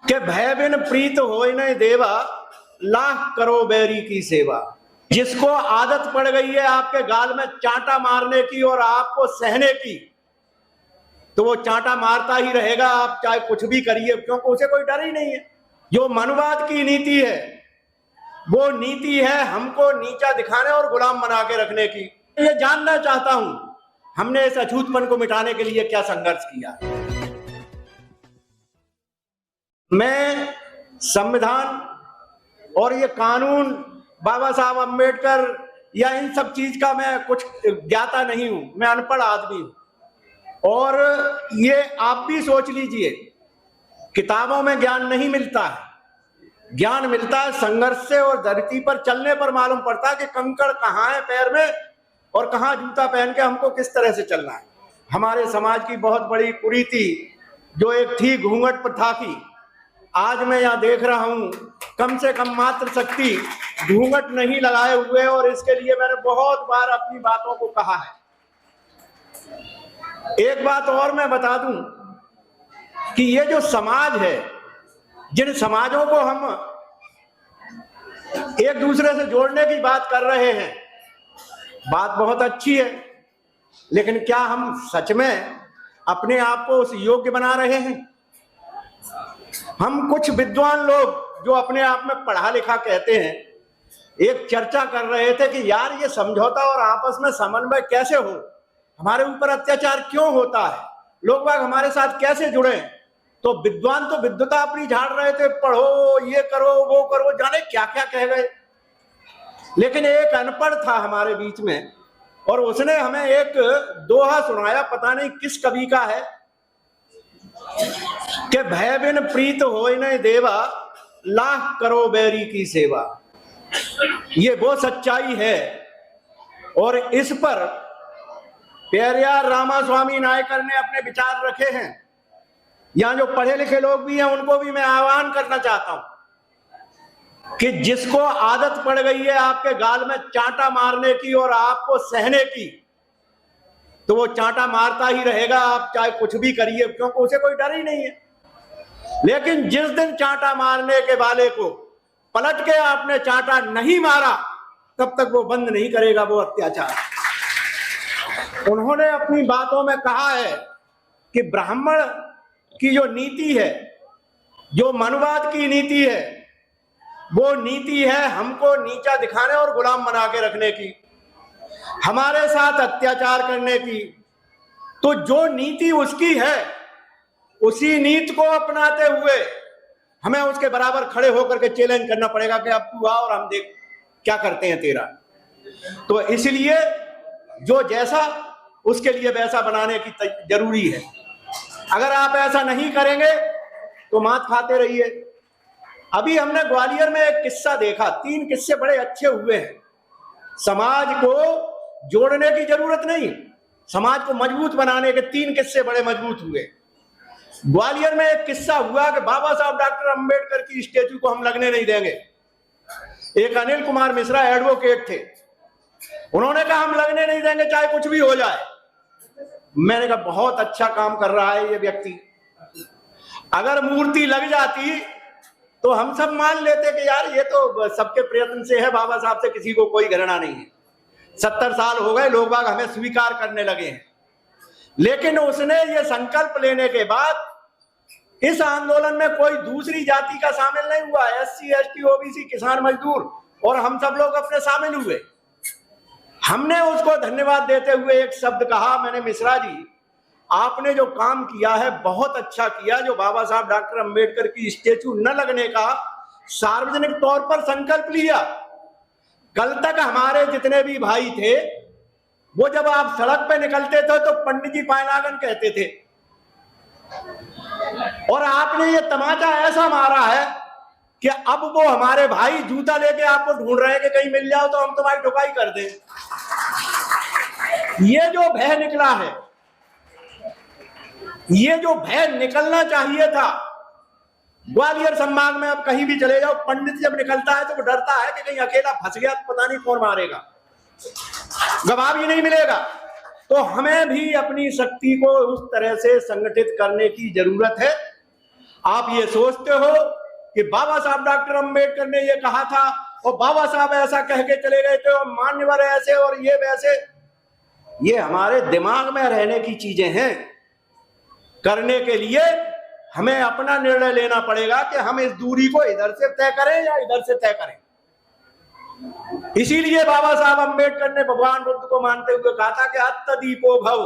कि भय बिन प्रीत होय न देवा, लाख करो बैरी की सेवा। जिसको आदत पड़ गई है आपके गाल में चांटा मारने की और आपको सहने की, तो वो चांटा मारता ही रहेगा, आप चाहे कुछ भी करिए, क्योंकि उसे कोई डर ही नहीं है। जो मनुवाद की नीति है वो नीति है हमको नीचा दिखाने और गुलाम बना के रखने की। ये जानना चाहता हूं हमने इस अछूतपन को मिटाने के लिए क्या संघर्ष किया। मैं संविधान और ये कानून, बाबा साहब अम्बेडकर या इन सब चीज का मैं कुछ ज्ञाता नहीं हूं, मैं अनपढ़ आदमी हूं। और ये आप भी सोच लीजिए, किताबों में ज्ञान नहीं मिलता है, ज्ञान मिलता है संघर्ष से, और धरती पर चलने पर मालूम पड़ता है कि कंकड़ कहाँ है पैर में और कहाँ जूता पहन के हमको किस तरह से चलना है। हमारे समाज की बहुत बड़ी कुरीति जो एक थी घूंघट प्रथा की, आज मैं यहाँ देख रहा हूं कम से कम मात्र शक्ति घूंघट नहीं लगाए हुए, और इसके लिए मैंने बहुत बार अपनी बातों को कहा है। एक बात और मैं बता दूं कि ये जो समाज है, जिन समाजों को हम एक दूसरे से जोड़ने की बात कर रहे हैं, बात बहुत अच्छी है, लेकिन क्या हम सच में अपने आप को उस योग्य बना रहे हैं? हम कुछ विद्वान लोग जो अपने आप में पढ़ा लिखा कहते हैं, एक चर्चा कर रहे थे कि यार ये समझौता और आपस में समन्वय कैसे हो, हमारे ऊपर अत्याचार क्यों होता है, लोग बाग हमारे साथ कैसे जुड़े। तो विद्वान तो विद्वता अपनी झाड़ रहे थे, पढ़ो, ये करो, वो करो, जाने क्या क्या कह गए। लेकिन एक अनपढ़ था हमारे बीच में, और उसने हमें एक दोहा सुनाया, पता नहीं किस कवि का है, कि भय बिन प्रीत होय न देवा, लाख करो बैरी की सेवा। ये वो सच्चाई है, और इस पर पेरियार रामास्वामी नायकर ने अपने विचार रखे हैं। यहां जो पढ़े लिखे लोग भी हैं उनको भी मैं आह्वान करना चाहता हूं कि जिसको आदत पड़ गई है आपके गाल में चांटा मारने की और आपको सहने की, तो वो चांटा मारता ही रहेगा, आप चाहे कुछ भी करिए, क्योंकि उसे कोई डर ही नहीं है। लेकिन जिस दिन चांटा मारने के वाले को पलट के आपने चांटा नहीं मारा, तब तक वो बंद नहीं करेगा वो अत्याचार। उन्होंने अपनी बातों में कहा है कि ब्राह्मण की जो नीति है, जो मनुवाद की नीति है, वो नीति है हमको नीचा दिखाने और गुलाम बना के रखने की, हमारे साथ अत्याचार करने की। तो जो नीति उसकी है, उसी नीति को अपनाते हुए हमें उसके बराबर खड़े होकर के चैलेंज करना पड़ेगा कि अब तू आ और हम देख क्या करते हैं तेरा। तो इसलिए जो जैसा उसके लिए वैसा बनाने की जरूरी है। अगर आप ऐसा नहीं करेंगे तो मात खाते रहिए। अभी हमने ग्वालियर में एक किस्सा देखा, 3 किस्से बड़े अच्छे हुए हैं। समाज को जोड़ने की जरूरत नहीं, समाज को मजबूत बनाने के 3 किस्से बड़े मजबूत हुए। ग्वालियर में एक किस्सा हुआ कि बाबा साहब डॉक्टर अंबेडकर की स्टेचू को हम लगने नहीं देंगे। एक अनिल कुमार मिश्रा एडवोकेट थे, उन्होंने कहा हम लगने नहीं देंगे चाहे कुछ भी हो जाए। मैंने कहा बहुत अच्छा काम कर रहा है ये व्यक्ति, अगर मूर्ति लग जाती तो हम सब मान लेते कि यार ये तो सबके प्रयत्न से है, बाबा साहब से किसी को कोई घृणा नहीं है, 70 साल हो गए, लोग बाग हमें स्वीकार करने लगे हैं। लेकिन उसने ये संकल्प लेने के बाद इस आंदोलन में कोई दूसरी जाति का शामिल नहीं हुआ, SC ST OBC किसान मजदूर और हम सब लोग अपने शामिल हुए। हमने उसको धन्यवाद देते हुए एक शब्द कहा, मैंने मिश्रा जी आपने जो काम किया है बहुत अच्छा किया, जो बाबा साहब डॉक्टर अंबेडकर की स्टेचू न लगने का सार्वजनिक तौर पर संकल्प लिया। कल तक हमारे जितने भी भाई थे वो जब आप सड़क पे निकलते थे तो पंडित जी पायलागन कहते थे, और आपने ये तमाचा ऐसा मारा है कि अब वो हमारे भाई जूता लेके आपको ढूंढ रहे हैं कि कहीं मिल जाओ तो हम तुम्हारी ठुकाई कर दें। ये जो भय निकला है, ये जो भय निकलना चाहिए था, ग्वालियर संभाग में अब कहीं भी चले जाओ, पंडित जब निकलता है तो वो डरता है कि कहीं अकेला फंस गया तो पता नहीं कौन मारेगा, गवाह भी नहीं मिलेगा। तो हमें भी अपनी शक्ति को उस तरह से संगठित करने की जरूरत है। आप ये सोचते हो कि बाबा साहब डॉक्टर अंबेडकर ने ये कहा था और बाबा साहब ऐसा कह के चले गए थे और मान्यवर ऐसे और ये वैसे, ये हमारे दिमाग में रहने की चीजें हैं। करने के लिए हमें अपना निर्णय लेना पड़ेगा कि हम इस दूरी को इधर से तय करें या इधर से तय करें। इसीलिए बाबा साहब अंबेडकर ने भगवान बुद्ध को मानते हुए कहा था कि अत्तदीपो भव,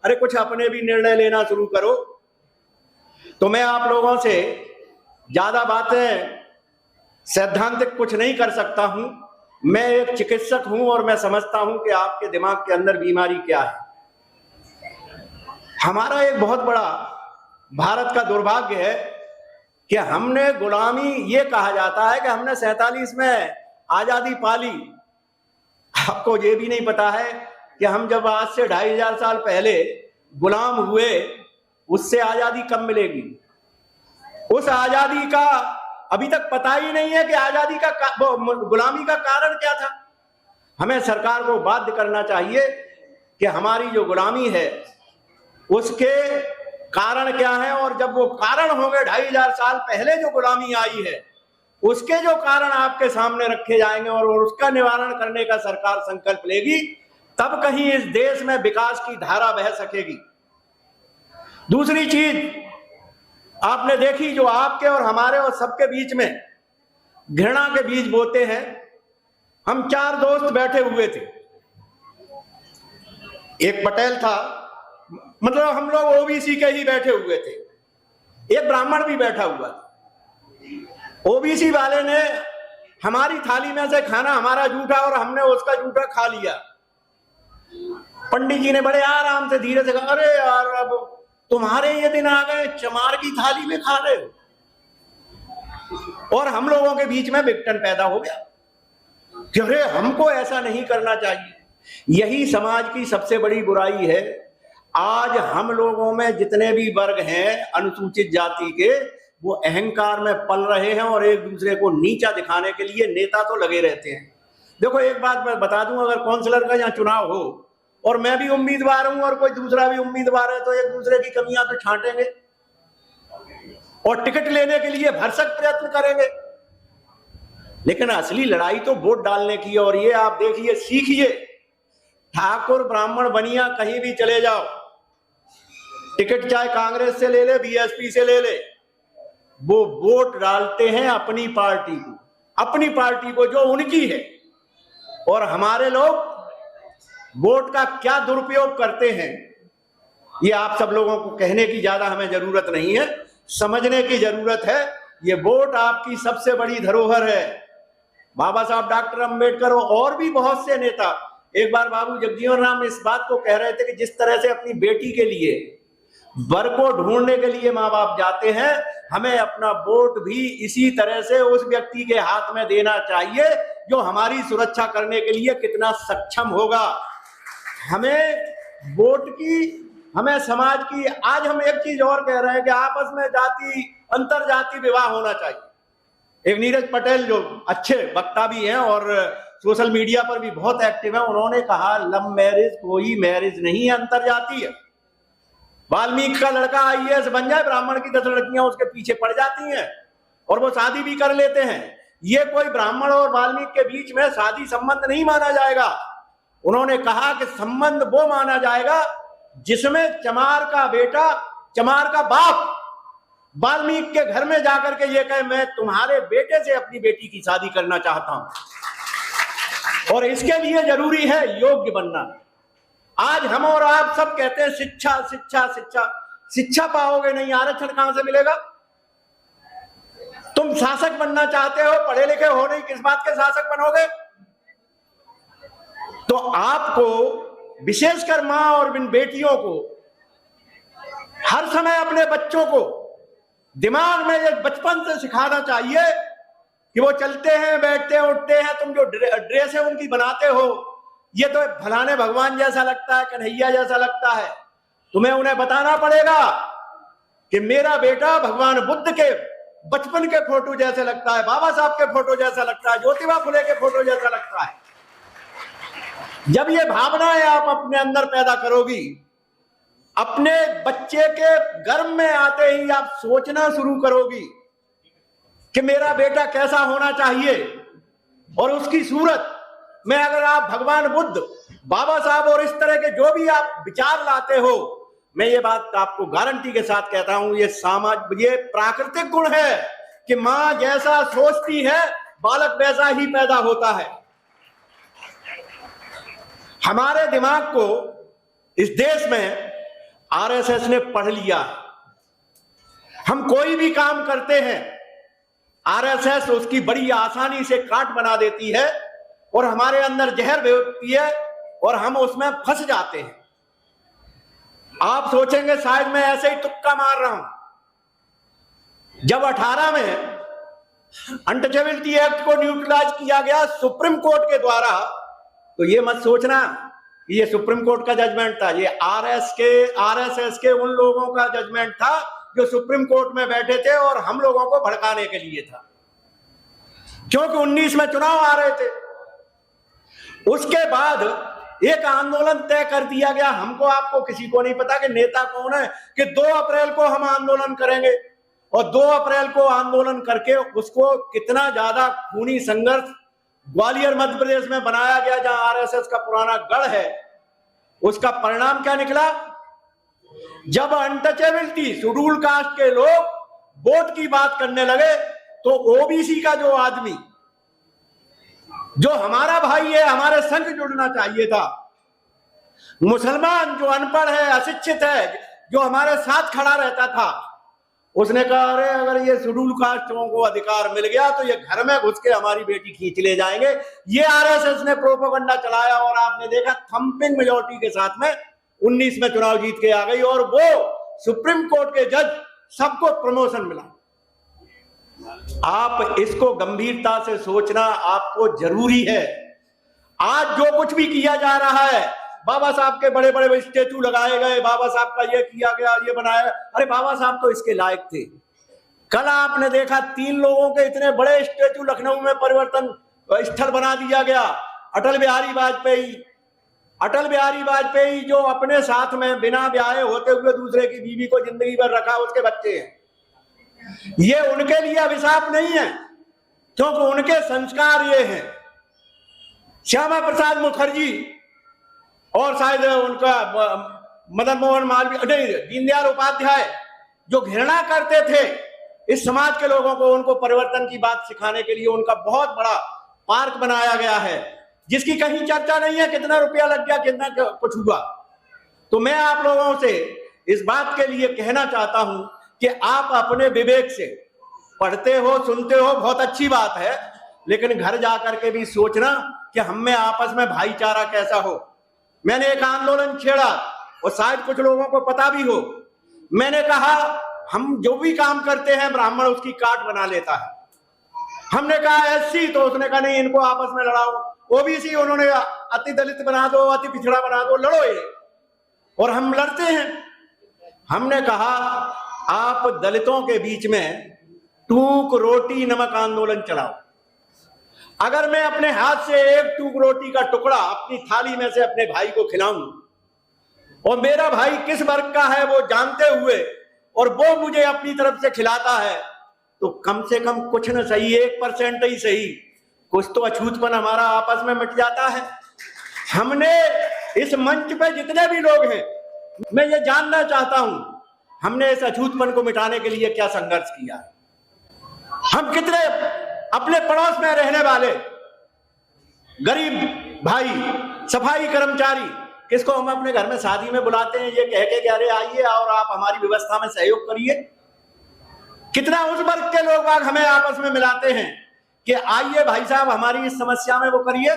अरे कुछ अपने भी निर्णय लेना शुरू करो। तो मैं आप लोगों से ज्यादा बातें सैद्धांतिक कुछ नहीं कर सकता हूं। मैं एक चिकित्सक हूं और मैं समझता हूं कि आपके दिमाग के अंदर बीमारी क्या है। हमारा एक बहुत बड़ा भारत का दुर्भाग्य है कि हमने गुलामी, ये कहा जाता है कि हमने 47 में आजादी पाली। आपको ये भी नहीं पता है कि हम जब आज से 2500 साल पहले गुलाम हुए, उससे आजादी कब मिलेगी। उस आजादी का अभी तक पता ही नहीं है कि आजादी का गुलामी का कारण क्या था। हमें सरकार को बाध्य करना चाहिए कि हमारी जो गुलामी है उसके कारण क्या है, और जब वो कारण होंगे 2500 साल पहले जो गुलामी आई है उसके जो कारण आपके सामने रखे जाएंगे और उसका निवारण करने का सरकार संकल्प लेगी, तब कहीं इस देश में विकास की धारा बह सकेगी। दूसरी चीज आपने देखी, जो आपके और हमारे और सबके बीच में घृणा के बीज बोते हैं। हम 4 दोस्त बैठे हुए थे, एक पटेल था, मतलब हम लोग ओबीसी के ही बैठे हुए थे, एक ब्राह्मण भी बैठा हुआ था। ओबीसी वाले ने हमारी थाली में से खाना हमारा जूठा और हमने उसका जूठा खा लिया। पंडित जी ने बड़े आराम से धीरे से कहा, अरे यार अब तुम्हारे ये दिन आ गए, चमार की थाली में खा रहे हो। और हम लोगों के बीच में विघटन पैदा हो गया कि अरे हमको ऐसा नहीं करना चाहिए। यही समाज की सबसे बड़ी बुराई है। आज हम लोगों में जितने भी वर्ग हैं अनुसूचित जाति के, वो अहंकार में पल रहे हैं और एक दूसरे को नीचा दिखाने के लिए नेता तो लगे रहते हैं। देखो एक बात मैं बता दूं, अगर काउंसलर का यहाँ चुनाव हो और मैं भी उम्मीदवार हूं और कोई दूसरा भी उम्मीदवार है, तो एक दूसरे की कमियां तो छांटेंगे और टिकट लेने के लिए भरसक प्रयत्न करेंगे। लेकिन असली लड़ाई तो वोट डालने की है। और ये आप देखिए, सीखिए, ठाकुर ब्राह्मण बनिया कहीं भी चले जाओ, टिकट चाहे कांग्रेस से ले ले, बीएसपी से ले ले, वो वोट डालते हैं अपनी पार्टी को, अपनी पार्टी को जो उनकी है। और हमारे लोग वोट का क्या दुरुपयोग करते हैं, ये आप सब लोगों को कहने की ज्यादा हमें जरूरत नहीं है, समझने की जरूरत है। ये वोट आपकी सबसे बड़ी धरोहर है। बाबा साहब डॉक्टर अंबेडकर और भी बहुत से नेता, एक बार बाबू जगजीवन राम इस बात को कह रहे थे कि जिस तरह से अपनी बेटी के लिए वर को ढूंढने के लिए माँ बाप जाते हैं, हमें अपना वोट भी इसी तरह से उस व्यक्ति के हाथ में देना चाहिए जो हमारी सुरक्षा करने के लिए कितना सक्षम होगा। हमें वोट की, हमें समाज की, आज हम एक चीज और कह रहे हैं कि आपस में जाति अंतर जाति विवाह होना चाहिए। एक नीरज पटेल जो अच्छे वक्ता भी हैं और सोशल मीडिया पर भी बहुत एक्टिव है, उन्होंने कहा लव मैरिज कोई मैरिज नहीं है, अंतर जाति है। वाल्मीकि का लड़का आईएएस बन जाए, ब्राह्मण की 10 लड़कियां उसके पीछे पड़ जाती हैं और वो शादी भी कर लेते हैं। ये कोई ब्राह्मण और वाल्मीकि के बीच में शादी संबंध नहीं माना जाएगा। उन्होंने कहा कि संबंध वो माना जाएगा जिसमें चमार का बेटा, चमार का बाप वाल्मीकि के घर में जाकर के ये कहे मैं तुम्हारे बेटे से अपनी बेटी की शादी करना चाहता हूं। और इसके लिए जरूरी है योग्य बनना। आज हम और आप सब कहते हैं शिक्षा शिक्षा शिक्षा, शिक्षा पाओगे नहीं, आरक्षण कहां से मिलेगा। तुम शासक बनना चाहते हो, पढ़े लिखे हो नहीं, किस बात के शासक बनोगे। तो आपको विशेषकर मां और इन बेटियों को हर समय अपने बच्चों को दिमाग में एक बचपन से सिखाना चाहिए कि वो चलते हैं, बैठते हैं, उठते हैं, तुम जो ड्रेस है उनकी बनाते हो, ये तो फलाने भगवान जैसा लगता है, कन्हैया जैसा लगता है। तुम्हें उन्हें बताना पड़ेगा कि मेरा बेटा भगवान बुद्ध के बचपन के फोटो जैसे लगता है, बाबा साहब के फोटो जैसा लगता है, ज्योतिबा फुले के फोटो जैसा लगता है। जब ये भावनाएं आप अपने अंदर पैदा करोगी, अपने बच्चे के गर्भ में आते ही आप सोचना शुरू करोगी कि मेरा बेटा कैसा होना चाहिए, और उसकी सूरत में अगर आप भगवान बुद्ध, बाबा साहब और इस तरह के जो भी आप विचार लाते हो, मैं ये बात आपको गारंटी के साथ कहता हूं, ये प्राकृतिक गुण है कि मां जैसा सोचती है बालक वैसा ही पैदा होता है। हमारे दिमाग को इस देश में आरएसएस ने पढ़ लिया। हम कोई भी काम करते हैं, आरएसएस उसकी बड़ी आसानी से काट बना देती है और हमारे अंदर जहर भेजती है और हम उसमें फंस जाते हैं। आप सोचेंगे शायद मैं ऐसे ही तुक्का मार रहा हूं। जब 18 में अनटचेबिलिटी एक्ट को न्यूट्रलाइज किया गया सुप्रीम कोर्ट के द्वारा, तो ये मत सोचना कि ये सुप्रीम कोर्ट का जजमेंट था, ये आरएसएस के उन लोगों का जजमेंट था जो सुप्रीम कोर्ट में बैठे थे और हम लोगों को भड़काने के लिए था, क्योंकि 19 में चुनाव आ रहे थे। उसके बाद एक आंदोलन तय कर दिया गया, हमको आपको किसी को नहीं पता कि नेता कौन है, कि 2 अप्रैल को हम आंदोलन करेंगे, और 2 अप्रैल को आंदोलन करके उसको कितना ज्यादा खूनी संघर्ष ग्वालियर मध्य प्रदेश में बनाया गया, जहां आरएसएस का पुराना गढ़ है। उसका परिणाम क्या निकला? जब अनटचेबिलिटी शेड्यूल कास्ट के लोग वोट की बात करने लगे, तो ओबीसी का जो आदमी, जो हमारा भाई है, हमारे संग जुड़ना चाहिए था, मुसलमान जो अनपढ़ है, अशिक्षित है, जो हमारे साथ खड़ा रहता था, उसने कहा अरे अगर ये शेड्यूल कास्टों को अधिकार मिल गया तो ये घर में घुस के हमारी बेटी खींच ले जाएंगे। ये आरएसएस ने प्रोपेगेंडा चलाया और आपने देखा थंपिंग मेजॉरिटी के साथ में 19 में चुनाव जीत के आ गई, और वो सुप्रीम कोर्ट के जज, सबको प्रमोशन मिला। आप इसको गंभीरता से सोचना आपको जरूरी है। आज जो कुछ भी किया जा रहा है, बाबा साहब के बड़े बड़े स्टेचू लगाए गए, बाबा साहब का ये किया गया, ये बनाया, अरे बाबा साहब तो इसके लायक थे। कल आपने देखा 3 लोगों के इतने बड़े स्टेचू लखनऊ में परिवर्तन स्थल बना दिया गया। अटल बिहारी वाजपेयी जो अपने साथ में बिना ब्याहे होते हुए दूसरे की बीवी को जिंदगी भर रखा, उसके बच्चे हैं। ये उनके लिए अभिशाप नहीं है, क्योंकि उनके संस्कार ये हैं। श्यामा प्रसाद मुखर्जी और शायद उनका मदन मोहन मालवीय, नहीं, दीनदयाल उपाध्याय, जो घृणा करते थे इस समाज के लोगों को, उनको परिवर्तन की बात सिखाने के लिए उनका बहुत बड़ा पार्क बनाया गया है, जिसकी कहीं चर्चा नहीं है कितना रुपया लग गया, कितना कुछ हुआ। तो मैं आप लोगों से इस बात के लिए कहना चाहता हूं कि आप अपने विवेक से पढ़ते हो, सुनते हो, बहुत अच्छी बात है, लेकिन घर जाकर के भी सोचना कि हम में आपस में भाईचारा कैसा हो। मैंने एक आंदोलन छेड़ा और शायद कुछ लोगों को पता भी हो। मैंने कहा हम जो भी काम करते हैं ब्राह्मण उसकी काट बना लेता है। हमने कहा एससी, तो उसने कहा नहीं इनको आपस में लड़ाओ। ओबीसी उन्होंने अति दलित बना दो, अति पिछड़ा बना दो, लड़ो ये, और हम लड़ते हैं। हमने कहा आप दलितों के बीच में टूक रोटी नमक आंदोलन चलाओ। अगर मैं अपने हाथ से एक टूक रोटी का टुकड़ा अपनी थाली में से अपने भाई को खिलाऊं, और मेरा भाई किस वर्ग का है वो जानते हुए, और वो मुझे अपनी तरफ से खिलाता है, तो कम से कम कुछ न सही 1% ही सही, कुछ तो अछूतपन हमारा आपस में मिट जाता है। हमने इस मंच पे जितने भी लोग हैं, मैं ये जानना चाहता हूं हमने इस अछूतपन को मिटाने के लिए क्या संघर्ष किया है। हम कितने अपने पड़ोस में रहने वाले गरीब भाई, सफाई कर्मचारी, किसको हम अपने घर में शादी में बुलाते हैं ये कह के कि अरे आइए और आप हमारी व्यवस्था में सहयोग करिए। कितना उस वर्ग के लोग बाग हमें आपस में मिलाते हैं कि आइए भाई साहब हमारी इस समस्या में वो करिए।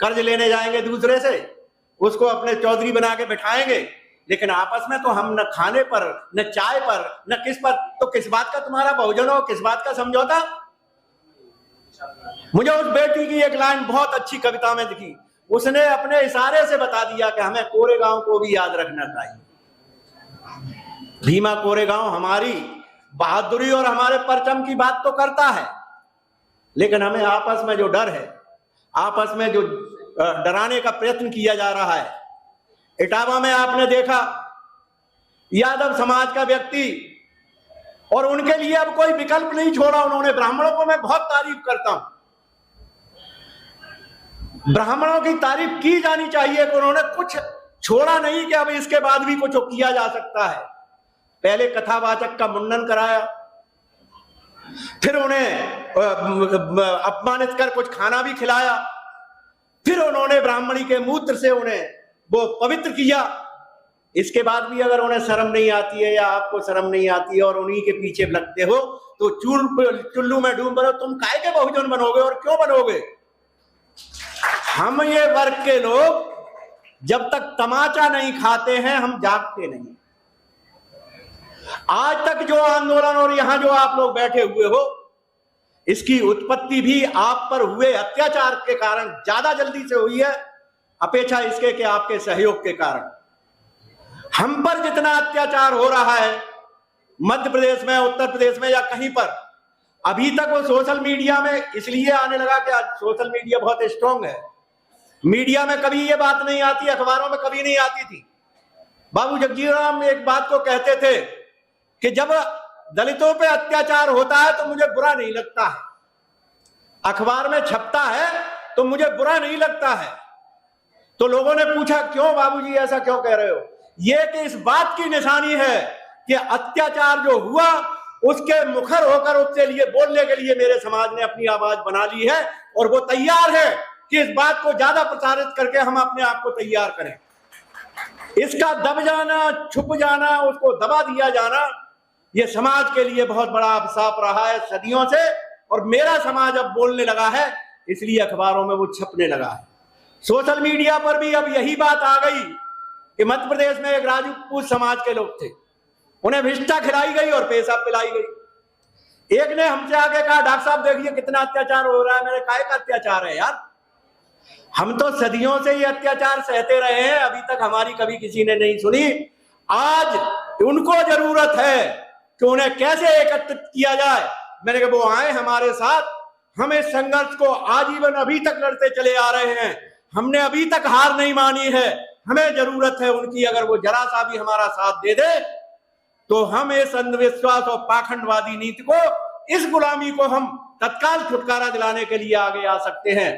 कर्ज लेने जाएंगे दूसरे से, उसको अपने चौधरी बना के बिठाएंगे, लेकिन आपस में तो हम न खाने पर, न चाय पर, न किस पर, तो किस बात का तुम्हारा बहुजन हो, किस बात का समझौता। मुझे उस बेटी की एक लाइन बहुत अच्छी कविता में दिखी, उसने अपने इशारे से बता दिया कि हमें कोरेगांव को भी याद रखना चाहिए। भीमा कोरेगांव हमारी बहादुरी और हमारे परचम की बात तो करता है, लेकिन हमें आपस में जो डर है, आपस में जो डराने का प्रयत्न किया जा रहा है। इटावा में आपने देखा यादव समाज का व्यक्ति, और उनके लिए अब कोई विकल्प नहीं छोड़ा उन्होंने। ब्राह्मणों को मैं बहुत तारीफ करता हूं, ब्राह्मणों की तारीफ की जानी चाहिए कि उन्होंने कुछ छोड़ा नहीं कि अब इसके बाद भी कुछ किया जा सकता है। पहले कथावाचक का मुंडन कराया, फिर उन्हें अपमानित कर कुछ खाना भी खिलाया, फिर उन्होंने ब्राह्मणी के मूत्र से उन्हें वो पवित्र किया। इसके बाद भी अगर उन्हें शर्म नहीं आती है या आपको शर्म नहीं आती है और उन्हीं के पीछे लगते हो तो चुल्लू में डूब बनो। तुम काहे के बहुजन बनोगे और क्यों बनोगे? हम ये वर्ग के लोग जब तक तमाचा नहीं खाते हैं हम जागते नहीं। आज तक जो आंदोलन और यहां जो आप लोग बैठे हुए हो, इसकी उत्पत्ति भी आप पर हुए अत्याचार के कारण ज्यादा जल्दी से हुई है अपेक्षा इसके कि आपके सहयोग के कारण। हम पर जितना अत्याचार हो रहा है मध्य प्रदेश में, उत्तर प्रदेश में या कहीं पर, अभी तक वो सोशल मीडिया में इसलिए आने लगा कि आज सोशल मीडिया बहुत स्ट्रांग है। मीडिया में कभी ये बात नहीं आती, अखबारों में कभी नहीं आती थी। बाबू जगजीवन राम एक बात को कहते थे कि जब दलितों पे अत्याचार होता है तो मुझे बुरा नहीं लगता है, अखबार में छपता है तो मुझे बुरा नहीं लगता है। तो लोगों ने पूछा क्यों बाबूजी ऐसा क्यों कह रहे हो? ये कि इस बात की निशानी है कि अत्याचार जो हुआ उसके मुखर होकर उसके लिए बोलने के लिए मेरे समाज ने अपनी आवाज बना ली है और वो तैयार है कि इस बात को ज्यादा प्रसारित करके हम अपने आप को तैयार करें। इसका दब जाना, छुप जाना, उसको दबा दिया जाना, ये समाज के लिए बहुत बड़ा अभिशाप रहा है सदियों से। और मेरा समाज अब बोलने लगा है इसलिए अखबारों में वो छपने लगा है। सोशल मीडिया पर भी अब यही बात आ गई कि मध्य प्रदेश में एक राजपूत समाज के लोग थे, उन्हें भिष्टा खिलाई गई और पेशाब पिलाई गई। एक ने हमसे आके कहा डॉक्टर साहब देखिए कितना अत्याचार हो रहा है। मेरे काय का अत्याचार है यार? हम तो सदियों से ये अत्याचार सहते रहे हैं, अभी तक हमारी कभी किसी ने नहीं सुनी। आज उनको जरूरत है कि उन्हें कैसे एकत्रित किया जाए। मैंने कहा वो आए हमारे साथ, हम इस संघर्ष को आजीवन अभी तक लड़ते चले आ रहे हैं, हमने अभी तक हार नहीं मानी है। हमें जरूरत है उनकी, अगर वो जरा सा भी हमारा साथ दे दे तो हम इस अंधविश्वास और पाखंडवादी नीति को, इस गुलामी को हम तत्काल छुटकारा दिलाने के लिए आगे आ सकते हैं।